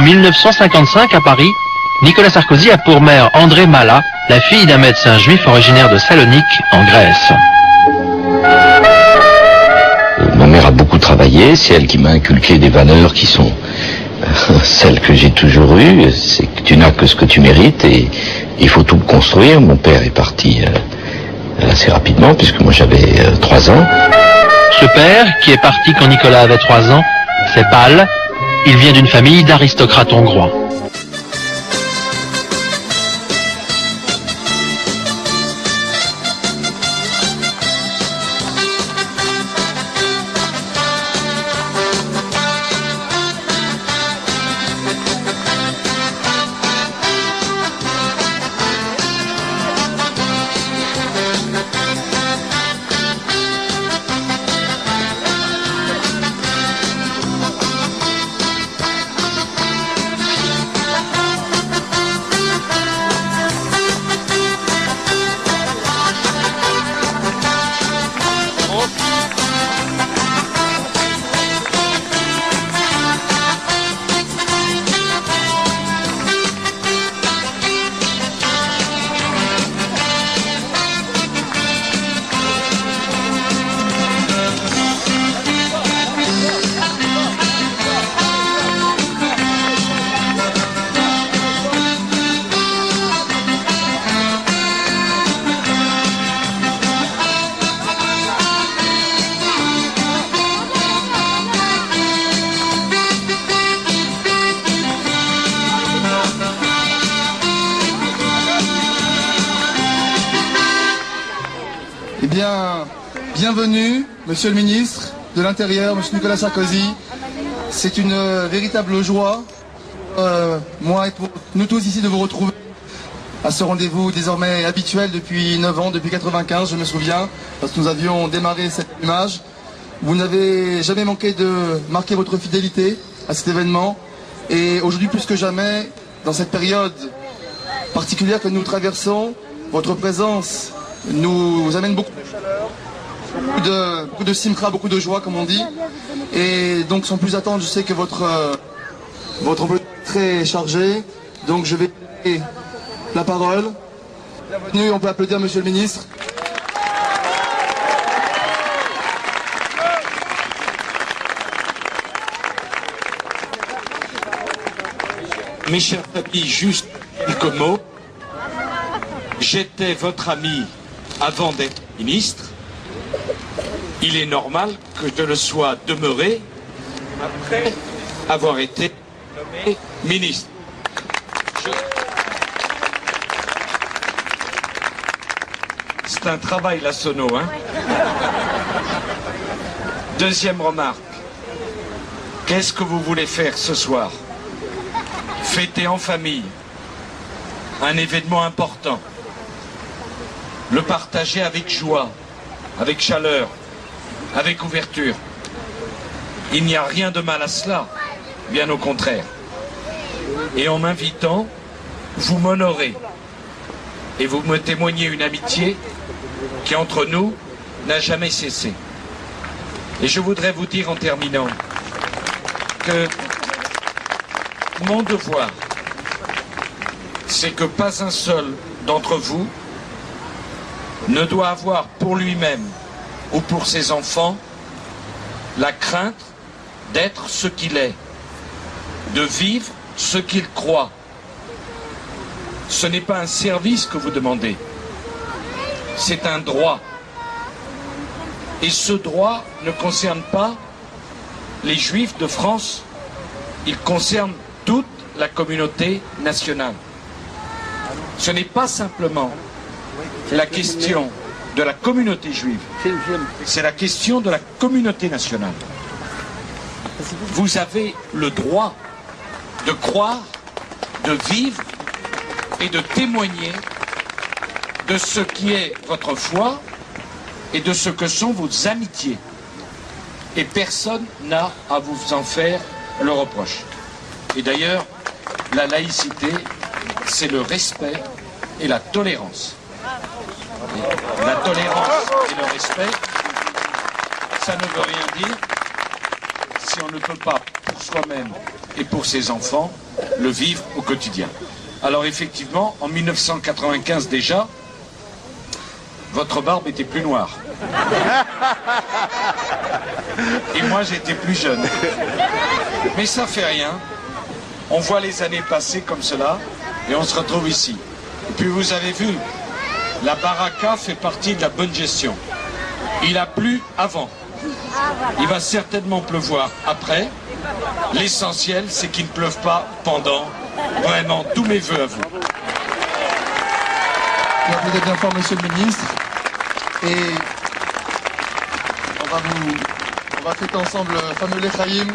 1955, à Paris, Nicolas Sarkozy a pour mère André Mala, la fille d'un médecin juif originaire de Salonique, en Grèce. Ma mère a beaucoup travaillé, c'est elle qui m'a inculqué des valeurs qui sont celles que j'ai toujours eues, c'est que tu n'as que ce que tu mérites et il faut tout construire. Mon père est parti assez rapidement puisque moi j'avais 3 ans. Ce père, qui est parti quand Nicolas avait 3 ans, c'est Pâle. Il vient d'une famille d'aristocrates hongrois. Eh bien, bienvenue, Monsieur le ministre de l'Intérieur, Monsieur Nicolas Sarkozy. C'est une véritable joie, moi et pour nous tous ici, de vous retrouver à ce rendez-vous désormais habituel depuis 9 ans, depuis 95, je me souviens, parce que nous avions démarré cette image. Vous n'avez jamais manqué de marquer votre fidélité à cet événement. Et aujourd'hui, plus que jamais, dans cette période particulière que nous traversons, votre présence nous amène beaucoup de chaleur, beaucoup de simra, beaucoup de joie, comme on dit. Et donc, sans plus attendre, je sais que votre emploi est très chargé. Donc, je vais donner la parole. Bienvenue, on peut applaudir Monsieur le ministre. Mes chers amis, juste quelques mots. J'étais votre ami avant d'être ministre. Il est normal que je le sois demeuré après avoir été nommé ministre. C'est un travail, la sono, hein. Deuxième remarque. Qu'est-ce que vous voulez faire ce soir? Fêter en famille un événement important. Le partager avec joie, avec chaleur, avec ouverture. Il n'y a rien de mal à cela, bien au contraire. Et en m'invitant, vous m'honorez et vous me témoignez une amitié qui, entre nous, n'a jamais cessé. Et je voudrais vous dire en terminant que mon devoir, c'est que pas un seul d'entre vous ne doit avoir pour lui-même ou pour ses enfants la crainte d'être ce qu'il est, de vivre ce qu'il croit. Ce n'est pas un service que vous demandez, c'est un droit. Et ce droit ne concerne pas les Juifs de France, il concerne toute la communauté nationale. Ce n'est pas simplement la question de la communauté juive, c'est la question de la communauté nationale. Vous avez le droit de croire, de vivre et de témoigner de ce qui est votre foi et de ce que sont vos amitiés. Et personne n'a à vous en faire le reproche. Et d'ailleurs, la laïcité, c'est le respect et la tolérance. Et la tolérance et le respect, ça ne veut rien dire. si on ne peut pas, pour soi-même et pour ses enfants, le vivre au quotidien. Alors effectivement, en 1995 déjà, votre barbe était plus noire. Et moi, j'étais plus jeune. Mais ça fait rien. On voit les années passer comme cela et on se retrouve ici. Et puis vous avez vu, la baraka fait partie de la bonne gestion. Il a plu avant. Il va certainement pleuvoir après. L'essentiel, c'est qu'il ne pleuve pas pendant. Vraiment, tous mes voeux à vous. Vous êtes bien fort, monsieur le ministre. Et on va fêter ensemble le fameux Lechaïm.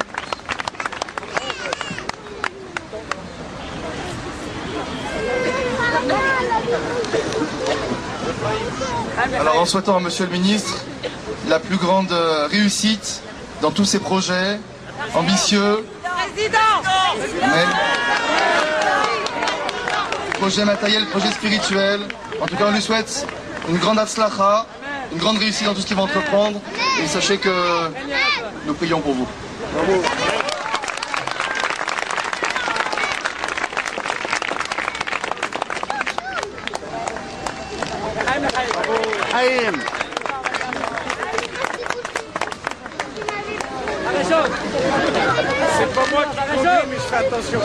Alors en souhaitant à monsieur le ministre la plus grande réussite dans tous ses projets ambitieux, projets matériels, projets spirituels. En tout cas, on lui souhaite une grande atzlacha, une grande réussite dans tout ce qu'il va entreprendre. Et sachez que nous prions pour vous. Bravo. C'est pas moi qui conduis, mais je fais attention.